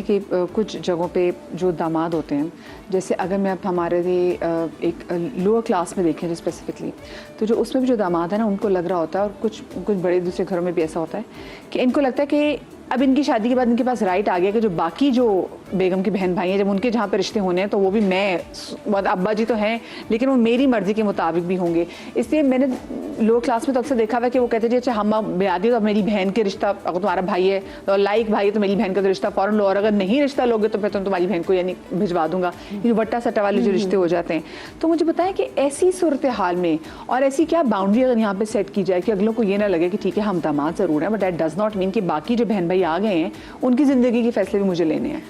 कि कुछ जगहों पे जो दामाद होते हैं, जैसे अगर मैं अब हमारे एक लोअर क्लास में देखें जो स्पेसिफिकली, तो जो उसमें भी जो दामाद है ना, उनको लग रहा होता है, और कुछ बड़े दूसरे घरों में भी ऐसा होता है कि इनको लगता है कि अब इनकी शादी के बाद इनके पास राइट आ गया कि जो बाकी जो बेगम की बहन भाई हैं, जब उनके जहाँ पे रिश्ते होने हैं तो वो भी मैं, अब्बा जी तो हैं लेकिन वो मेरी मर्जी के मुताबिक भी होंगे। इसलिए मैंने लोअर क्लास में तो अक्सर देखा हुआ है कि वो कहते हैं अच्छा हम ब्याह दिए तो मेरी बहन के रिश्ता, अगर तुम्हारा भाई है तो लाइक भाई है तो मेरी बहन का तो रिश्ता फ़ौरन लो, और अगर नहीं रिश्ता लोगे तो फिर तुम तुम्हारी बहन को यानी भिजवा दूंगा। ये वट्टा सट्टा वाले जो रिश्ते हो जाते हैं। तो मुझे बताएं कि ऐसी सूरत हाल में और ऐसी क्या बाउंड्री अगर यहाँ पे सेट की जाए कि अगलों को ये ना लगे कि ठीक है हम दामाद ज़रूर हैं but that does not mean कि बाकी जो बहन भाई आ गए हैं उनकी ज़िंदगी के फैसले भी मुझे लेने हैं।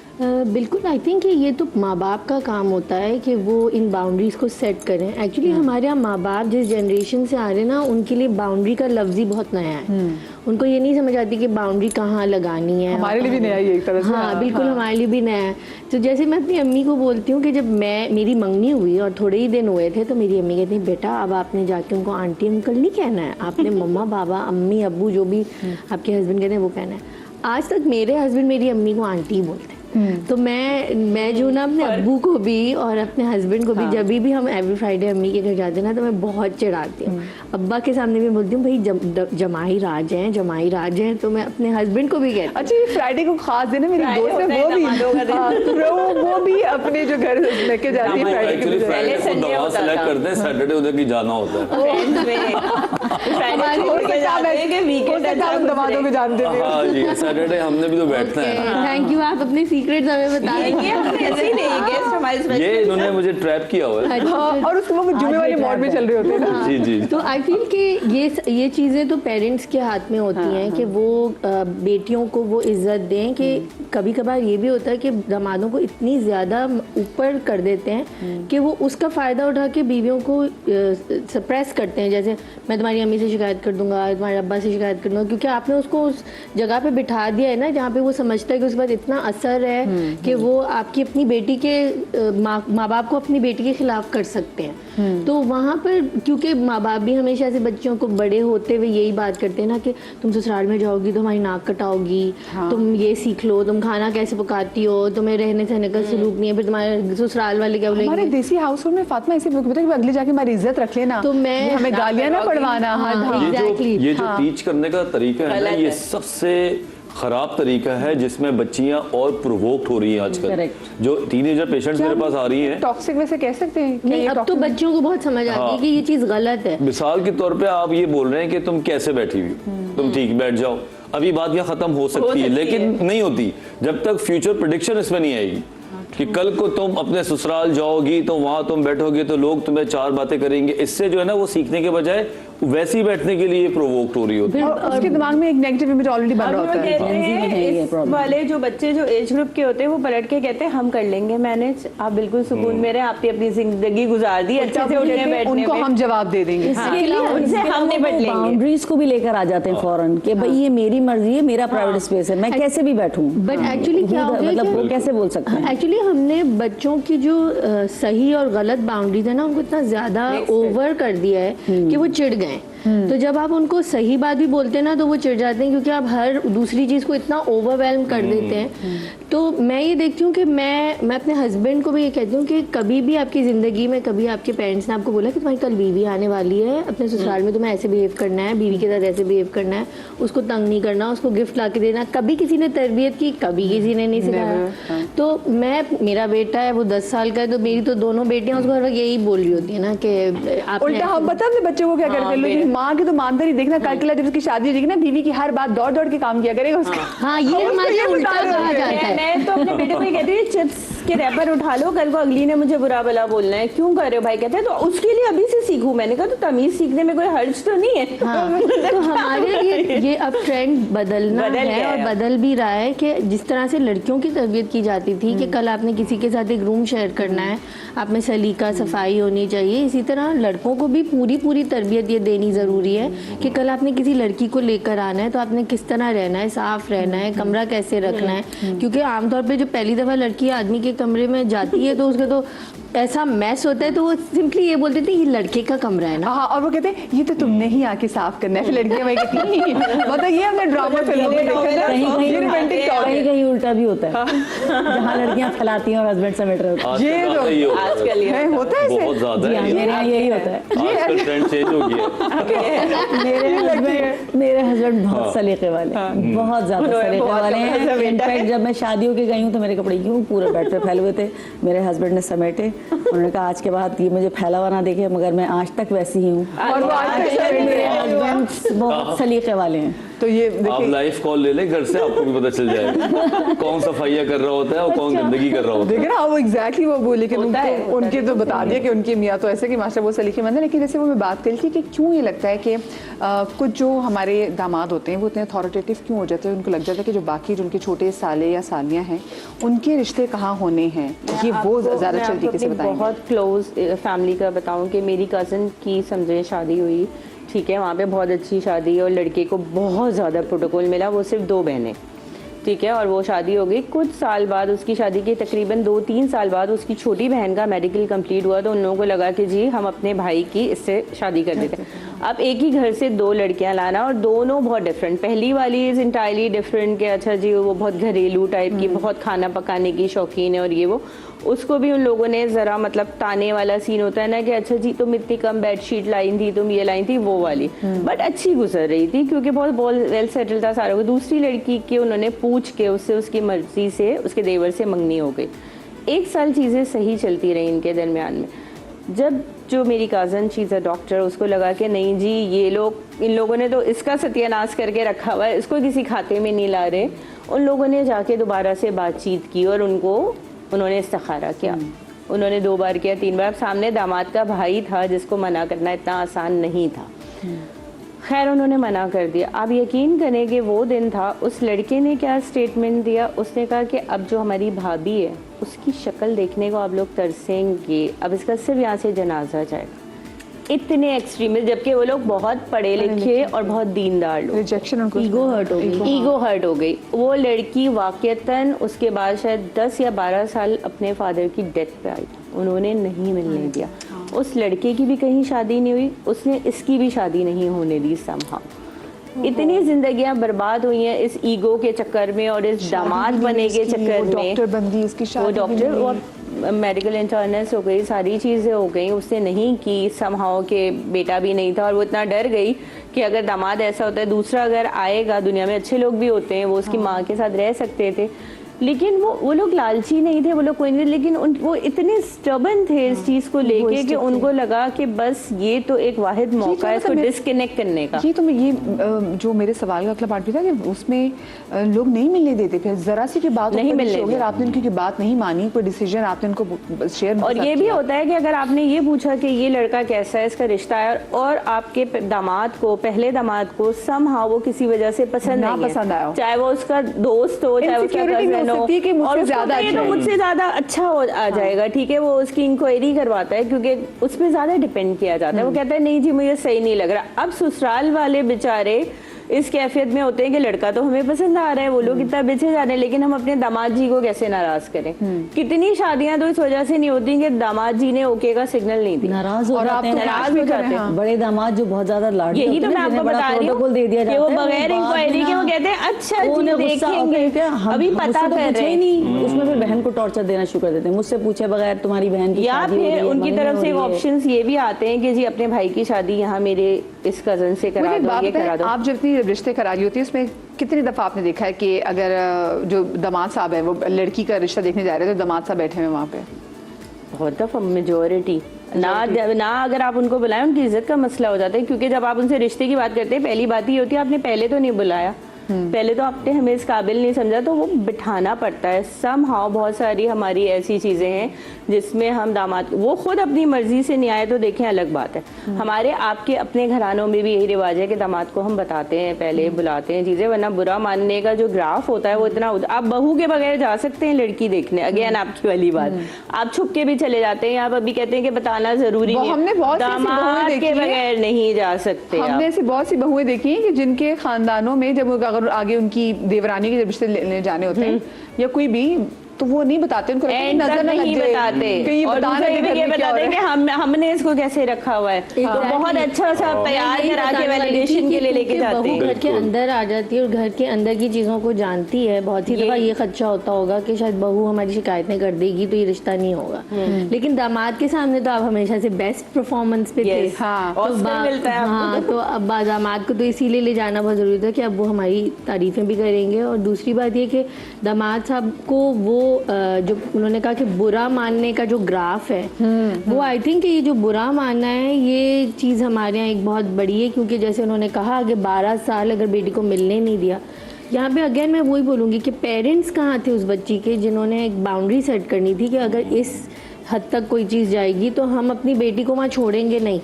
बिल्कुल, आई थिंक कि ये तो माँ बाप का काम होता है कि वो इन बाउंड्रीज को सेट करें। एक्चुअली हमारे यहाँ माँ बाप जिस जनरेशन से आ रहे हैं ना, उनके लिए बाउंड्री का लफ्ज़ ही बहुत नया है। उनको ये नहीं समझ आती कि बाउंड्री कहाँ लगानी है। हमारे लिए भी नया है एक तरह से। हाँ बिल्कुल, हमारे लिए भी नया है। तो जैसे मैं अपनी अम्मी को बोलती हूँ कि जब मेरी मंगनी हुई और थोड़े ही दिन हुए थे तो मेरी अम्मी कहती बेटा अब आपने जाके उनको आंटी अंकल नहीं कहना है, आपने मम्मा पापा अम्मी अब्बू जो भी आपके हस्बैंड कहते हैं वो कहना है। आज तक मेरे हस्बैंड मेरी अम्मी को आंटी ही बोलते हैं। तो मैं जो ना अपने अब्बू को भी और अपने हस्बैंड को भी जब भी हम एवरी फ्राइडे अम्मी के घर जाते हैं ना तो मैं बहुत चिढ़ाती हूँ। अब्बा के सामने भी बोलती हूँ भाई जमाई राज हैं, जमाई राज हैं। तो मैं अपने हस्बैंड को भी कहती हूँ। अच्छा, ये फ्राइडे को खास दिन है, मेरी दोस्त है वो भी अपने जो घर लेके जाती है फ्राइडे के पहले संडे सेलेक्ट करते हैं, सैटरडे उधर की जाना होता है। सैटरडे हमने भी तो बैठना है। थैंक यू, आप अपने सीक्रेट्स हमें बताएंगे। ये इन्होंने मुझे ट्रैप किया हुआ है और उसको वो जुमे वाले मोड में चल रहे होते हैं ना। जी जी। तो आई फील कि ये चीज़ें तो पेरेंट्स के हाथ में होती हैं कि वो बेटियों को वो इज्जत दें। कि कभी कभार ये भी होता है कि दामादों को इतनी ज़्यादा ऊपर कर देते हैं कि वो उसका फ़ायदा उठा के बीवियों को सप्रेस करते हैं। जैसे मैं तुम्हारी अम्मी से शिकायत कर दूंगा, तुम्हारे अब्बा से शिकायत कर दूंगा, क्योंकि आपने उसको उस जगह पे बिठा दिया है ना जहाँ पे वो समझता है कि उसके बाद इतना असर है कि वो आपकी अपनी बेटी के माँ बाप को अपनी बेटी के खिलाफ कर सकते हैं। तो वहाँ पर क्योंकि माँ बाप भी हमेशा से बच्चों को बड़े होते हुए यही बात करते हैं ना कि तुम ससुराल में जाओगी तो हमारी नाक कटाओगी, तुम ये सीख लो, तुम खाना कैसे पकाती हो, तुम्हें रहने सहने का सलूक नहीं है, फिर तुम्हारे ससुराल वाले क्या बोलेंगे। हमारे देसी हाउस होल्ड में फातिमा ऐसे बोलती है कि अगले जाके हमारी इज्जत रख लेना, तो मैं हमें गालियाँ ना पड़वाना। ये जो टीच करने का तरीका है ना, ये सबसे खराब तरीका है जिसमें बच्चियां और प्रोवोक्ड हो रही हैं आजकल। जो टीनेजर पेशेंट्स मेरे पास आ रही हैं, टॉक्सिक वैसे कह सकते हैं नहीं, अब तो बच्चों को बहुत समझ आती है कि ये चीज गलत है। मिसाल के तौर पे आप ये बोल रहे हैं कि तुम कैसे बैठी हुई, तुम ठीक बैठ जाओ, अभी बात यहाँ खत्म हो सकती है लेकिन नहीं होती जब तक फ्यूचर प्रेडिक्शन इसमें नहीं आएगी कि कल को तुम अपने ससुराल जाओगी तो वहां तुम बैठोगे तो लोग तुम्हें चार बातें करेंगे। इससे जो है ना वो सीखने के बजाय वैसे ही बैठने के लिए प्रोवोक्ड हो रही होती है। उसके दिमाग में एक नेगेटिव इमेज ऑलरेडी बन रहा होता है। इस वाले जो बच्चे जो एज ग्रुप के होते हैं वो पलट के कहते हैं हम कर लेंगे मैनेज, आप बिल्कुल सुकून में रहे, आपने अपनी जिंदगी गुजार दी अच्छे से, उठने बैठने उनको हम जवाब दे देंगे, उनसे हम निपट लेंगे। बाउंड्रीज को भी लेकर आ जाते हैं फौरन कि भाई ये मेरी मर्जी है, मेरा प्राइवेट स्पेस है, मैं कैसे भी बैठूं। बट एक्चुअली क्या हो गया, मतलब वो कैसे बोल सकते हैं। एक्चुअली हमने बच्चों की जो सही और गलत बाउंड्रीज है ना उनको इतना ज्यादा ओवर कर दिया है कि वो चिढ़ गए। तो जब आप उनको सही बात भी बोलते हैं ना तो वो चिढ़ जाते हैं, क्योंकि आप हर दूसरी चीज़ को इतना ओवरवेल्म कर देते हैं। तो मैं ये देखती हूँ कि मैं अपने हस्बैंड को भी ये कहती हूँ कि कभी भी आपकी ज़िंदगी में कभी आपके पेरेंट्स ने आपको बोला कि तुम्हारी कल बीवी आने वाली है, अपने ससुराल में तुम्हें ऐसे बिहेव करना है, बीवी के साथ ऐसे बिहेव करना है, उसको तंग नहीं करना, उसको गिफ्ट ला के देना, कभी किसी ने तरबियत की, कभी किसी ने नहीं सिखाया। तो मेरा बेटा है वो 10 साल का है, तो मेरी तो दोनों बेटियाँ उसको हर वक्त यही बोल रही होती है ना कि आप उल्टा हम पता है बच्चों को क्या करते हैं, माँ की तो मानते नहीं, देखना कल जब उसकी शादी हो जाएगी ना बीवी की हर बात दौड़ दौड़ के काम किया करेगा उसका। हाँ ये हमारे उल्टा कहा जाता है। मैं तो अपने बेटे को ये कहती हूँ चिप्स के रैपर उठा लो, कल को अगली ने मुझे बुरा भला बोलना है, क्यों कर रहे हो भाई? कहते हैं तो उसके लिए अभी से सीखूं। मैंने कहा तो तमीज सीखने में कोई हर्ज तो नहीं है। हाँ, तो हमारे ये अब ट्रेंड बदलना है और बदल भी रहा है कि जिस तरह से लड़कियों की तरबियत की जाती थी कि कल आपने किसी के साथ एक रूम शेयर करना है, आप में सलीका सफाई होनी चाहिए, इसी तरह लड़कों को भी पूरी तरबियत ये देनी ज़रूरी है कि कल आपने किसी लड़की को लेकर आना है तो आपने किस तरह रहना है, साफ रहना है, कमरा कैसे रखना है। क्योंकि आमतौर पे जो पहली दफ़ा लड़की आदमी के कमरे में जाती है तो उसके तो ऐसा मैस होता है तो वो सिंपली ये बोलते थे ये लड़के का कमरा है ना। हाँ, और वो कहते हैं ये तो तुमने ही आके साफ करना है, फिर लड़कियां वही कहती हैं मतलब ये हमने ड्रामा फिल्मों में देखा था, ये romantic talk है। कहीं उल्टा भी होता है जहाँ लड़कियाँ फैलाती हैं और हस्बैंड समेट रहे होते हैं। ये आजकल तो ज़्यादा ही होता है। आजकल ये है, होता है बहुत ऐसे? ज्यादा जी हाँ, है मेरे यहाँ यही होता है। आजकल ट्रेंड चेंज हो गया मेरे हस्बैंड बहुत सलीके वाले हैं, बहुत ज्यादा उन्होंने सलीके बहुत वाले कपड़े हैं। समेटा इनफैक्ट है। जब मैं शादी होके गई हूँ तो मेरे कपड़े यूं पूरे बेड पे फैले हुए थे, मेरे हस्बैंड ने समेटे। उन्होंने कहा आज के बाद ये मुझे फैला हुआ ना देखे, मगर मैं आज तक वैसी ही हूँ। और वो आज तक समेटे मेरे हैं। हस्बैंड बहुत सलीके वाले हैं। तो ये आप देखिए लाइव कॉल ले लें घर से, आपको भी पता चल जाएगा कौन सफाइया कर रहा होता है और कौन गंदगी कर रहा होता है। देखे ना वो एग्जैक्टली वो बोले, लेकिन होता है, उनको उनके तो बता दिया कि उनकी मियाँ तो ऐसे कि माशा वो सलीकेमंद है। लेकिन जैसे वो मैं बात करी थी कि क्यों ये लगता है कि कुछ जो हमारे दामाद होते हैं वो इतने अथॉरिटेटिव क्यों हो जाते हैं, उनको लग जाता है कि जो बाकी जो उनके छोटे साले या सालियाँ हैं उनके रिश्ते कहाँ होने हैं, ये वो ज़्यादा अच्छे तरीके से बताएंगे। बहुत क्लोज फैमिली का बताऊं कि मेरी कज़न की समझे शादी हुई, ठीक है, वहाँ पे बहुत अच्छी शादी और लड़के को बहुत ज़्यादा प्रोटोकॉल मिला, वो सिर्फ 2 बहनें, ठीक है, और वो शादी हो गई। कुछ साल बाद उसकी शादी के तकरीबन 2-3 साल बाद उसकी छोटी बहन का मेडिकल कंप्लीट हुआ, तो उन लोगों को लगा कि जी हम अपने भाई की इससे शादी कर देते हैं। अब एक ही घर से 2 लड़कियां लाना और दोनों बहुत डिफरेंट। पहली वाली इज़ इंटायरली डिफरेंट कि अच्छा जी वो बहुत घरेलू टाइप की, बहुत खाना पकाने की शौकीन है और ये वो, उसको भी उन लोगों ने ज़रा मतलब ताने वाला सीन होता है ना कि अच्छा जी तुम इतनी कम बेडशीट लाई थी, तुम ये लाई थी, वो वाली, बट अच्छी गुजर रही थी क्योंकि बहुत वेल सेटल था सारा। दूसरी लड़की के उन्होंने पूछ के उससे उसकी मर्जी से उसके देवर से मंगनी हो गई। 1 साल चीज़ें सही चलती रही इनके दरमियान में। जब जो मेरी कज़न चीज़ है डॉक्टर, उसको लगा कि नहीं जी ये लोग, इन लोगों ने तो इसका सत्यानाश करके रखा हुआ है, इसको किसी खाते में नहीं ला रहे, उन लोगों ने जाके दोबारा से बातचीत की और उन्होंने इस्तिखारा किया। उन्होंने 2 बार किया, 3 बार। सामने दामाद का भाई था जिसको मना करना इतना आसान नहीं था। खैर उन्होंने मना कर दिया। आप यकीन करें कि वो दिन था, उस लड़के ने क्या स्टेटमेंट दिया, उसने कहा कि अब जो हमारी भाभी है उसकी शक्ल देखने को आप लोग तरसेंगे, अब इसका सिर्फ यहाँ से जनाजा जाएगा। इतने एक्सट्रीम, जबकि वो लोग बहुत पढ़े लिखे और बहुत दीनदार लोग। रिजेक्शन उनको ईगो हर्ट हो गई। ईगो हर्ट हो गई। वो लड़की वाकईतन उसके बाद शायद 10 या 12 साल अपने फादर की डेथ पे आई, उन्होंने नहीं मिलने दिया। उस लड़के की भी कहीं शादी नहीं हुई, उसने इसकी भी शादी नहीं होने दी समहाउ। इतनी जिंदगियां बर्बाद हुई हैं इस ईगो के चक्कर में और इस दामाद बने के चक्कर में। डॉक्टर बंदी इसकी वो शादी डॉक्टर और मेडिकल इंटर्नेस हो गई, सारी चीज़ें हो गई, उसने नहीं की समहाउ के, बेटा भी नहीं था और वो इतना डर गई कि अगर दामाद ऐसा होता है, दूसरा अगर आएगा, दुनिया में अच्छे लोग भी होते हैं, वो उसकी माँ के साथ रह सकते थे, लेकिन वो लोग लालची नहीं थे, वो लोग कोई नहीं, लेकिन वो इतने स्टबन थे इस चीज़ को लेके कि उनको लगा कि बस ये तो एक वाहिद मौका है इसको डिस्कनेक्ट करने का। ये तो ये जो मेरे सवाल का अगला पार्ट भी था कि उसमें लोग नहीं मिलने देते थे, जरा सी की बात नहीं मिलने देते, आपने उनकी बात नहीं मानी, कोई डिसीजन आपने उनको शेयर। और ये भी होता है कि अगर आपने ये पूछा कि ये लड़का कैसा है, इसका रिश्ता है, और आपके दामाद को, पहले दामाद को समहाउ वो किसी वजह से पसंद ना नहीं पसंद है, आया हो, चाहे वो उसका दोस्त हो, चाहे उसका कजन हो, कि मुझसे ज्यादा ये तो मुझसे ज्यादा अच्छा हो आ जाएगा, ठीक है, वो उसकी इंक्वायरी करवाता है क्योंकि उस पर ज्यादा डिपेंड किया जाता है। वो कहता है नहीं जी मुझे सही नहीं लग रहा। अब ससुराल वाले बेचारे इस कैफियत में होते हैं कि लड़का तो हमें पसंद आ रहा है, वो लोग इतना बेचे जा रहे हैं, लेकिन हम अपने दामाद जी को कैसे नाराज करें। कितनी शादियां तो इस वजह से नहीं होती कि दामाद जी ने ओके का सिग्नल नहीं दिया, नाराज हो जाते हैं, नाराज हो जाते हैं। बड़े दामाद जो बहुत ज्यादा लाडले यही तो मैं आपको बता रही हूँ दे दिया कि वो जाता है, बगैर इंक्वायरी के वो कहते हैं अच्छा जी देखेंगे, अभी पता कर रहे हैं नहीं, उसमें फिर बहन को टॉर्चर देना शुरू कर देते हैं, मुझसे पूछे बगैर तुम्हारी बहन की या शादी हो रही फिर है, उनकी मंगनी तरफ हो से रही है। ऑप्शंस ये भी आते हैं कि जी अपने भाई की शादी यहाँ मेरे इस कजन से करा मुझे दो, बात ये करा बताएं, दो। आप जितनी रिश्ते करा रही होती है उसमें कितनी दफ़ा आपने देखा है कि अगर जो दामाद साहब है वो लड़की का रिश्ता देखने जा रहे हैं तो दामाद साहब बैठे हुए वहाँ पे? बहुत दफा मेजोरिटी ना अगर आप उनको बुलाएं उनकी इज्जत का मसला हो जाता है, क्योंकि जब आप उनसे रिश्ते की बात करते हैं पहली बात ये होती है आपने पहले तो नहीं बुलाया, पहले तो आपने हमें इस काबिल नहीं समझा, तो वो बिठाना पड़ता है। समहाउ बहुत सारी हमारी ऐसी चीज़ें हैं जिसमें हम दामाद, वो खुद अपनी मर्जी से नहीं आए तो देखें अलग बात है। हमारे आपके अपने घरानों में भी यही रिवाज है कि दामाद को हम बताते हैं, पहले बुलाते हैं चीज़ें, वरना बुरा मानने का जो ग्राफ होता है वो इतना, आप बहू के बगैर जा सकते हैं लड़की देखने, अगेन आपकी वाली बात, आप छुप के भी चले जाते हैं, आप अभी कहते हैं कि बताना जरूरी नहीं है, दामाद के बगैर नहीं जा सकते। हमने ऐसी बहुत सी बहुएं देखी हैं कि जिनके खानदानों में जब अगर आगे उनकी देवरानी के रिश्ते लेने जाने होते हैं या कोई भी तो वो नहीं बताते, उनको लगता है कि एंड नजर तक ना लग नहीं जाए, बताते कहीं और बता दूसरे ना भी ये दे क्या हो बताते रहा हैं कि हमने इसको कैसे रखा हुआ है, तो बहुत अच्छा सा तैयार यही करा के बताने वाली थी वैलिडेशन के लिए लेके क्योंकि जाते बहू हैं। घर के अंदर आ जाती है और घर के अंदर की चीज़ों को जानती है। बहुत ही दफ़ा ये खदशा होता होगा कि शायद बहू हमारी शिकायतें कर देगी तो ये रिश्ता नहीं होगा, लेकिन दामाद के सामने तो आप हमेशा से बेस्ट परफॉर्मेंस पे थे। Yes, हाँ, तो Oscar मिलता है आपको। हाँ, तो अब दामाद को तो इसीलिए ले जाना बहुत ज़रूरी था कि अब वो हमारी तारीफ़ें भी करेंगे। और दूसरी बात ये कि दामाद साहब को वो जो उन्होंने कहा कि बुरा मानने का जो ग्राफ है, वो आई थिंक ये जो बुरा मानना है ये चीज़ हमारे यहाँ एक बहुत बड़ी है, क्योंकि जैसे उन्होंने कहा कि 12 साल अगर बेटी को मिलने नहीं दिया, यहाँ पे अगेन मैं वही बोलूँगी कि पेरेंट्स कहाँ थे उस बच्ची के जिन्होंने एक बाउंड्री सेट करनी थी कि अगर इस हद तक कोई चीज़ जाएगी तो हम अपनी बेटी को वहाँ छोड़ेंगे नहीं।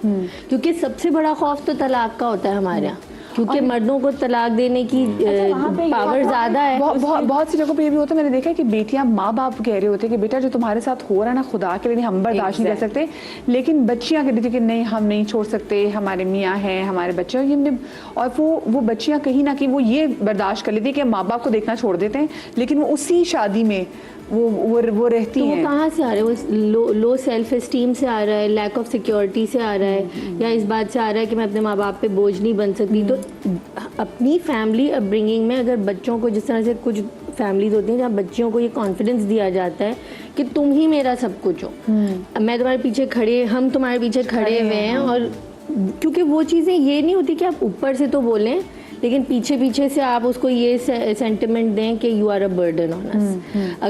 क्योंकि सबसे बड़ा खौफ तो तलाक का होता है हमारे यहाँ, क्योंकि मर्दों को तलाक देने की पावर ज़्यादा है। बहुत सी जगहों पे ये भी होता है, मैंने देखा है कि बेटियां माँ बाप कह रहे होते हैं कि बेटा जो तुम्हारे साथ हो रहा है ना, खुदा के लिए हम बर्दाश्त नहीं कर सकते, लेकिन बच्चियां कहती थी कि नहीं हम नहीं छोड़ सकते, हमारे मियाँ हैं, हमारे बच्चे हैं, हमने, और वो बच्चियां कहीं ना कहीं वो ये बर्दाश्त कर लेती है कि माँ बाप को देखना छोड़ देते हैं, लेकिन वो उसी शादी में वो रहती तो वो हैं। कहाँ से आ रहा है? वो लो सेल्फ एस्टीम से आ रहा है, लैक ऑफ सिक्योरिटी से आ रहा है, या इस बात से आ रहा है कि मैं अपने माँ बाप पे बोझ नहीं बन सकती। तो अपनी फैमिली अपब्रिंगिंग में अगर बच्चों को, जिस तरह से कुछ फैमिलीज होती हैं जहाँ बच्चियों को ये कॉन्फिडेंस दिया जाता है कि तुम ही मेरा सब कुछ हो, मैं तुम्हारे पीछे खड़े, हम तुम्हारे पीछे खड़े हुए हैं, और क्योंकि वो चीज़ें ये नहीं होती कि आप ऊपर से तो बोलें लेकिन पीछे पीछे से आप उसको ये सेंटिमेंट दें कि you are a burden on us.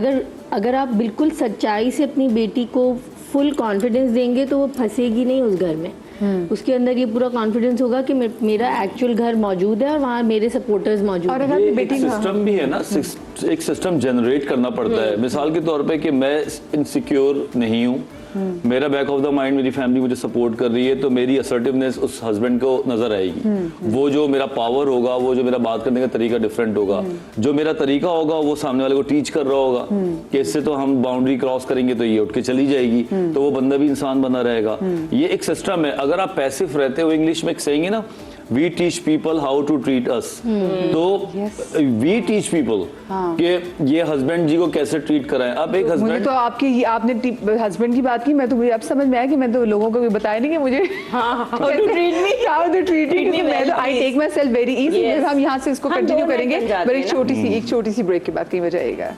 अगर आप बिल्कुल सच्चाई से अपनी बेटी को फुल कॉन्फिडेंस देंगे तो वो फंसेगी नहीं उस घर में। उसके अंदर ये पूरा कॉन्फिडेंस होगा कि मेरा एक्चुअल घर मौजूद है और वहाँ मेरे सपोर्टर्स मौजूद और हैं। अगर ये बेटी एक सिस्टम भी है ना, एक सिस्टम जनरेट करना पड़ता है। मिसाल के तौर पे कि मैं इनसिक्योर नहीं हूँ, मेरा बैक ऑफ द माइंड मेरी फैमिली मुझे सपोर्ट कर रही है, तो मेरी असर्टिवनेस उस हस्बैंड को नजर आएगी। वो जो मेरा पावर होगा, वो जो मेरा बात करने का तरीका डिफरेंट होगा, जो मेरा तरीका होगा वो सामने वाले को टीच कर रहा होगा कि इससे तो हम बाउंड्री क्रॉस करेंगे तो ये उठ के चली जाएगी, तो वो बंदा भी इंसान बना रहेगा। ये एक सिस्टम है। अगर आप पैसिव रहते हो, इंग्लिश में कहेंगे ना, we teach people how to treat us, तो वी टीच पीपल कि ये हस्बैंड जी को कैसे ट्रीट कराएं। अब एक मुझे हस्बैंड, तो आपने हस्बैंड की बात की, मैं तो मुझे अब समझ में आया कि मैं तो लोगों को भी बताया नहीं कि मुझे how to treat me, मैं तो I take myself very easy. हम यहाँ से इसको हम कंटिन्यू 2 मिनट करेंगे, बन जाते पर हैं एक छोटी सी ब्रेक के बाद कहीं बच जाएगा।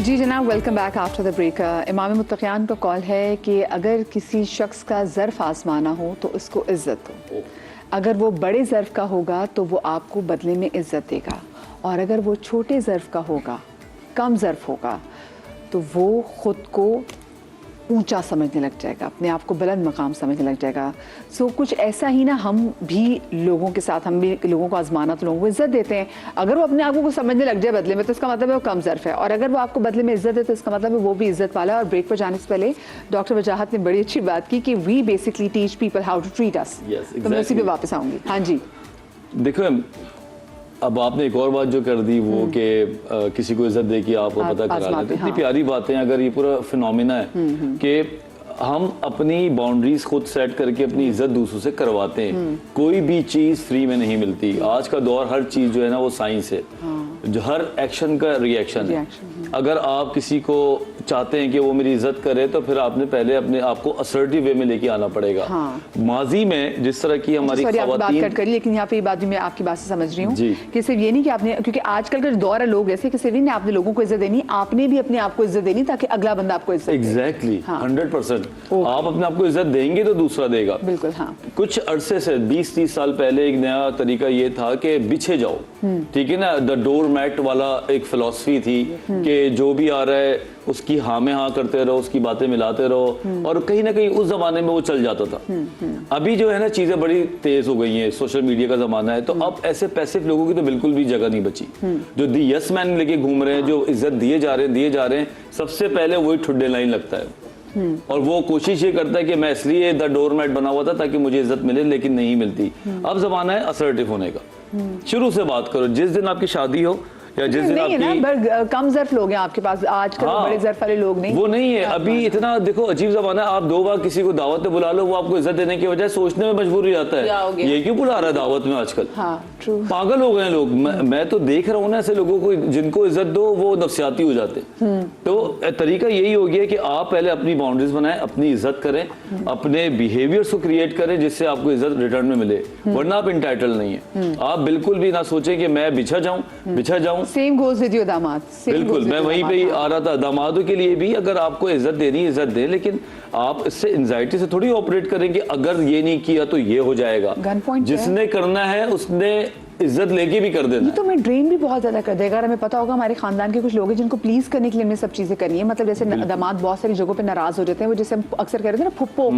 जी जनाब, welcome back after the break. इमाम मुत्तक़ियान का कॉल है कि अगर किसी शख्स का ज़र्फ़ आज़माना हो तो उसको इज़्ज़त दो। अगर वो बड़े ज़र्फ़ का होगा तो वो आपको बदले में इज़्ज़त देगा, और अगर वो छोटे ज़र्फ़ का होगा, कम ज़र्फ़ होगा, तो वो ख़ुद को ऊंचा समझने लग जाएगा, अपने आप को बुलंद मकाम समझने लग जाएगा। सो कुछ ऐसा ही ना, हम भी लोगों के साथ, हम भी लोगों को आजमाना तो लोगों को इज्जत देते हैं। अगर वो अपने आप को समझने लग जाए बदले में, तो इसका मतलब है वो कम ज़र्फ़ है, और अगर वो आपको बदले में इज्जत दे तो इसका मतलब है वो भी इज्जत वाला है। और ब्रेक पर जाने से पहले डॉक्टर वजाहत ने बड़ी अच्छी बात की कि we basically teach people how to treat us. तो मैं उसी पे वापस आऊँगी। हाँ जी, देखो अब आपने एक और बात जो कर दी, वो कि किसी को इज्जत दे के आपको पता करा लेते। इतनी प्यारी बातें, अगर ये पूरा फिनोमिना है कि हम अपनी बाउंड्रीज खुद सेट करके अपनी इज्जत दूसरों से करवाते हैं। कोई भी चीज फ्री में नहीं मिलती। आज का दौर, हर चीज जो है ना वो साइंस है, जो हर एक्शन का रिएक्शन है। अगर आप किसी को चाहते हैं कि वो मेरी इज्जत करे, तो फिर आपने पहले अपने आप को असर्टिव वे में लेके आना पड़ेगा। माजी में जिस तरह की हमारी बात खवातीन, कट करी, लेकिन यहाँ पे ये बात भी मैं आपकी बात से समझ रही हूँ जी। कि सिर्फ ये नहीं कि आपने, क्योंकि आजकल का जो दौर है, लोग ऐसे कि सिर्फ नहीं आपने लोगों को इज्जत देनी, आपने भी अपने आप को इज्जत देनी ताकि अगला बंदा आपको इज्जत दे। एग्जैक्टली 100%। आप अपने आप को इज्जत देंगे तो दूसरा देगा। बिल्कुल। हाँ, कुछ अरसे से 20-30 साल पहले एक नया तरीका ये था कि बिछे जाओ, ठीक है ना, द डोर मैट वाला एक फिलॉसफी थी कि जो भी आ रहा है उसकी हाँ में हाँ करते रहो, उसकी बातें मिलाते रहो, और कहीं ना कहीं उस जमाने में वो चल जाता था। अभी जो है ना चीजें बड़ी तेज हो गई हैं, सोशल मीडिया का जमाना है, तो अब ऐसे पैसिव लोगों की तो बिल्कुल भी जगह नहीं बची। जो दी यस मैन लेके घूम रहे हैं, जो इज्जत दिए जा रहे हैं, सबसे पहले वही ठुड्डे लाइन लगता है और वो कोशिश ये करता है कि मैं इसलिए द डोरमैट बना हुआ था ताकि मुझे इज्जत मिले, लेकिन नहीं मिलती। अब जमाना है असर्टिव होने का। शुरू से बात करो, जिस दिन आपकी शादी हो या जिस दिन नहीं है ना, आपकी पर कम ज़र्फ लोग हैं आपके पास आजकल, हाँ, बड़े ज़र्फ वाले लोग नहीं। वो नहीं है अभी इतना। देखो अजीब जमाना है, आप 2 बार किसी को दावत पे बुला लो, वो आपको इज्जत देने की वजह सोचने में मजबूर हो जाता है, ये क्यों बुला रहा है दावत में आजकल। हाँ, ट्रू। पागल हो गए हैं लोग। मैं तो देख रहा हूँ ना ऐसे लोगों को, जिनको इज्जत दो वो नफसियाती हो जाते हैं। तो तरीका यही हो गया कि आप पहले अपनी बाउंड्रीज बनाएं, अपनी इज्जत करें, अपने बिहेवियर्स को क्रिएट करें जिससे आपको इज्जत रिटर्न में मिले, वरना आप इंटाइटल नहीं है। आप बिल्कुल भी ना सोचें कि मैं बिछा जाऊं। सेम गोज विद योर दामाद। बिल्कुल, मैं वहीं पे ही आ रहा था। दामादों के लिए भी अगर आपको इज्जत देनी इज्जत दें, लेकिन आप इससे एंजाइटी से थोड़ी ऑपरेट करें कि अगर ये नहीं किया तो ये हो जाएगा। गन पॉइंट जिसने करना है उसने इज्जत लेके भी कर देना। ये तो मैं ड्रेन भी बहुत ज्यादा कर देगा। हमें पता होगा हमारे खानदान के कुछ लोग हैं जिनको प्लीज करने के लिए हमने सब चीजें करनी है। मतलब जैसे दामाद बहुत सारी जगहों पे नाराज हो जाते हैं, वो जैसे हम अक्सर कह रहे थे ना, फुप्पो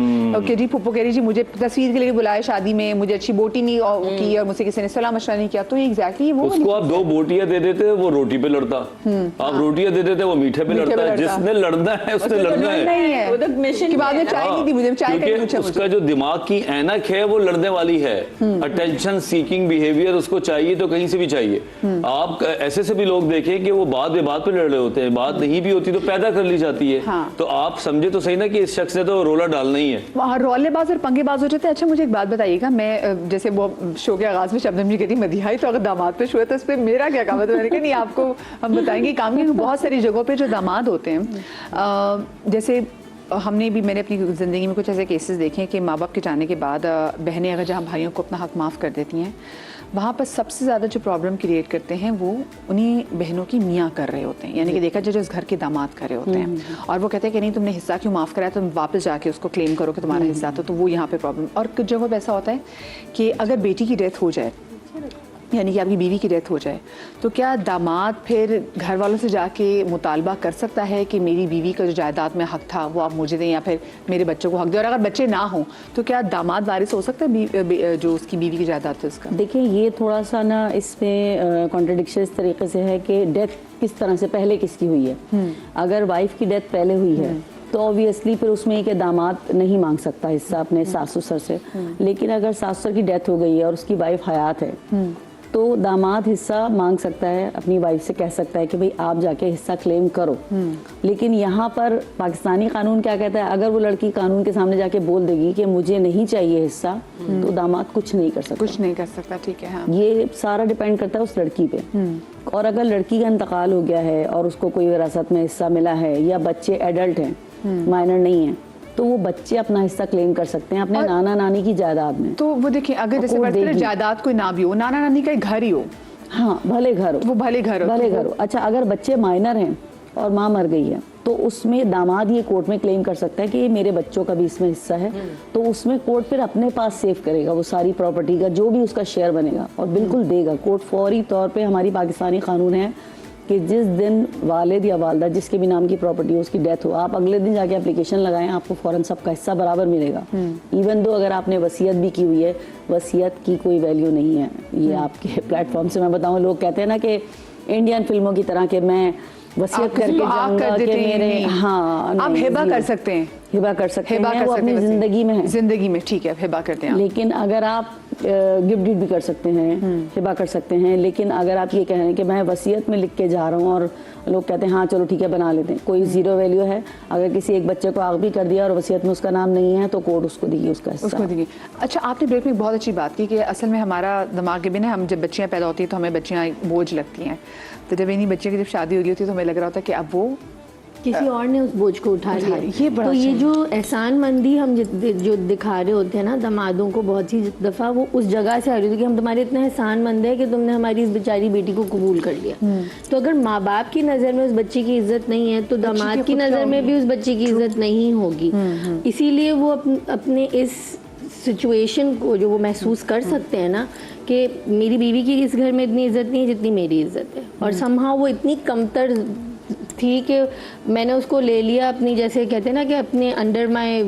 के जी, फुप्पो कह रही जी मुझे तस्वीर के लिए बुलाया शादी में, मुझे अच्छी बोटी नहीं की और मुझसे किसी ने सलाह मशवरा नहीं किया। तो एग्जैक्टली वो उसको आप 2 बोटियां दे देते वो रोटी पे लड़ता, आप रोटियां दे देते वो मीठे पे लड़ता है। जिसने लड़ना है उसने लड़ना है। नहीं है कि बाद में चाय नहीं दी मुझे, चाय का पूछा उसका जो दिमाग की ऐनक है वो लड़ने वाली है। अटेंशन सीकिंग बिहेवियर उसको चाहिए, तो कहीं से भी चाहिए। आप ऐसे भी लोग देखें कि वो बात पे लड़ रहे होते हैं, बात नहीं भी होती तो पैदा कर ली जाती है। हाँ। तो आप समझे तो सही ना कि इस शख्स ने तो रोला डालना ही है। वहाँ रोलेबाज और पंगेबाज हो जाते हैं। अच्छा मुझे एक बात बताइएगा, मैं जैसे वो शो के आगाज में शबनम जी कहती मदिहाई तो अगर दामाद पे शो है तो इस पर मेरा क्या काम है? तो मैंने कहा नहीं, आपको हम बताएंगे काम की। बहुत सारी जगहों पे जो दामाद होते हैं, जैसे हमने भी, मैंने अपनी ज़िंदगी में कुछ ऐसे केसेस देखे हैं कि माँ बाप के जाने के बाद बहनें अगर जहाँ भाइयों को अपना हक माफ़ कर देती हैं, वहाँ पर सबसे ज़्यादा जो प्रॉब्लम क्रिएट करते हैं वो उन्हीं बहनों की मियाँ कर रहे होते हैं, यानी कि देखा जाए जो इस घर के दामाद कर रहे होते हैं। और वो कहते हैं कि नहीं तुमने हिस्सा क्यों माफ़ कराया, तुम वापस जाके उसको क्लेम करो कि तुम्हारा हिस्सा। तो वो यहाँ पे प्रॉब्लम। और कुछ जगहों पर ऐसा होता है कि अगर बेटी की डेथ हो जाए, यानी कि आपकी बीवी की डेथ हो जाए, तो क्या दामाद फिर घर वालों से जाके मुतालबा कर सकता है कि मेरी बीवी का जो जायदाद में हक था वो आप मुझे दें या फिर मेरे बच्चों को हक दें? और अगर बच्चे ना हों तो क्या दामाद वारिस हो सकता है जो उसकी बीवी की जायदाद थी उसका? देखिए ये थोड़ा सा ना इसमें कॉन्ट्रडिक्शन इस तरीके से है कि डेथ किस तरह से पहले किसकी हुई है। अगर वाइफ की डेथ पहले हुई है तो ऑब्वियसली फिर उसमें एक दामाद नहीं मांग सकता हिस्सा अपने सास ससुर से। लेकिन अगर सास ससुर की डेथ हो गई है और उसकी वाइफ हयात है तो दामाद हिस्सा मांग सकता है, अपनी वाइफ से कह सकता है कि भाई आप जाके हिस्सा क्लेम करो। लेकिन यहाँ पर पाकिस्तानी कानून क्या कहता है, अगर वो लड़की कानून के सामने जाके बोल देगी कि मुझे नहीं चाहिए हिस्सा, तो दामाद कुछ नहीं कर सकता। कुछ नहीं कर सकता, ठीक है। हाँ। ये सारा डिपेंड करता है उस लड़की पे। और अगर लड़की का इंतकाल हो गया है और उसको कोई विरासत में हिस्सा मिला है या बच्चे एडल्ट हैं, माइनर नहीं है, तो वो बच्चे अपना हिस्सा क्लेम कर सकते हैं अपने नाना नानी की जायदाद में। तो वो देखिए अगर जैसे बर्तन जायदाद कोई ना भी हो, नाना नानी का घर ही हो, हाँ भले घर हो, वो भले घर हो। अच्छा अगर बच्चे माइनर हैं और माँ मर गई है तो उसमें दामाद ये कोर्ट में क्लेम कर सकता है कि ये मेरे बच्चों का भी इसमें हिस्सा है। तो उसमें कोर्ट फिर अपने पास सेव करेगा वो सारी प्रॉपर्टी का जो भी उसका शेयर बनेगा और बिल्कुल देगा। कोर्ट फौरी तौर पे, हमारी पाकिस्तानी कानून है कि जिस दिन वालिद या वालदा जिसके भी नाम की प्रॉपर्टी हो उसकी डेथ हो, आप अगले दिन जाके एप्लीकेशन लगाएं, आपको फौरन सबका हिस्सा बराबर मिलेगा। इवन दो अगर आपने वसीयत भी की हुई है, वसीयत की कोई वैल्यू नहीं है। ये आपके प्लेटफॉर्म से मैं बताऊं, लोग कहते हैं ना कि इंडियन फिल्मों की तरह कि मैं वसीयत करके जाऊंगा कि मेरे, हाँ आप हिबा कर सकते हैं, हिबा कर सकते हैं, वो अपनी जिंदगी में है, जिंदगी में ठीक है हिबा करते हैं। लेकिन अगर आप गिफ्ट डीड भी कर सकते हैं, हिबा कर सकते हैं। लेकिन अगर आप ये कह रहे हैं कि मैं वसीयत में लिख के जा रहा हूँ और लोग कहते हैं हाँ चलो ठीक है बना लेते हैं, कोई जीरो वैल्यू है। अगर किसी एक बच्चे को आग भी कर दिया और वसीयत में उसका नाम नहीं है तो कोर्ट उसको देगी उसका हिस्सा, उसको देगी। अच्छा आपने ब्रेक में बहुत अच्छी बात की कि असल में हमारा दिमाग के बिना, हम जब बच्चियाँ पैदा होती हैं तो हमें बच्चियाँ बोझ लगती हैं। तो जब इन्हीं बच्चे की जब शादी हो गई होती है तो हमें लग रहा होता है कि अब वो किसी और ने उस बोझ को उठा लिया। ये बड़ा तो ये जो एहसान मंदी हम जो दिखा रहे होते हैं ना दामादों को, बहुत सी दफ़ा वो उस जगह से आ रही होती है कि हम तुम्हारे इतने एहसान मंद है कि तुमने हमारी इस बेचारी बेटी को कबूल कर लिया। तो अगर माँ बाप की नज़र में उस बच्ची की इज्जत नहीं है तो दामाद की नज़र में भी उस बच्ची की इज्जत नहीं होगी। इसीलिए वो अपने इस सिचुएशन को जो वो महसूस कर सकते हैं ना कि मेरी बीवी की इस घर में इतनी इज्जत नहीं है जितनी मेरी इज्जत है, और समहाउ वो इतनी कमतर थी कि मैंने उसको ले लिया अपनी, जैसे कहते हैं ना कि अपने अंडर माय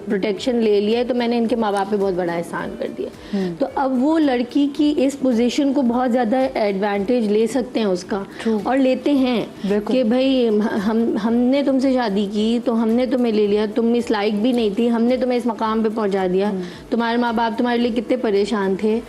प्रोटेक्शन ले लिया है, तो मैंने इनके माँ बाप पे बहुत बड़ा एहसान कर दिया। तो अब वो लड़की की इस पोजीशन को बहुत ज़्यादा एडवांटेज ले सकते हैं उसका, और लेते हैं कि भाई हमने तुमसे शादी की तो हमने तुम्हें ले लिया, तुम इस लायक भी नहीं थी, हमने तुम्हें इस मकाम पे पहुंचा दिया, तुम्हारे माँ बाप तुम्हारे लिए कितने परेशान थे,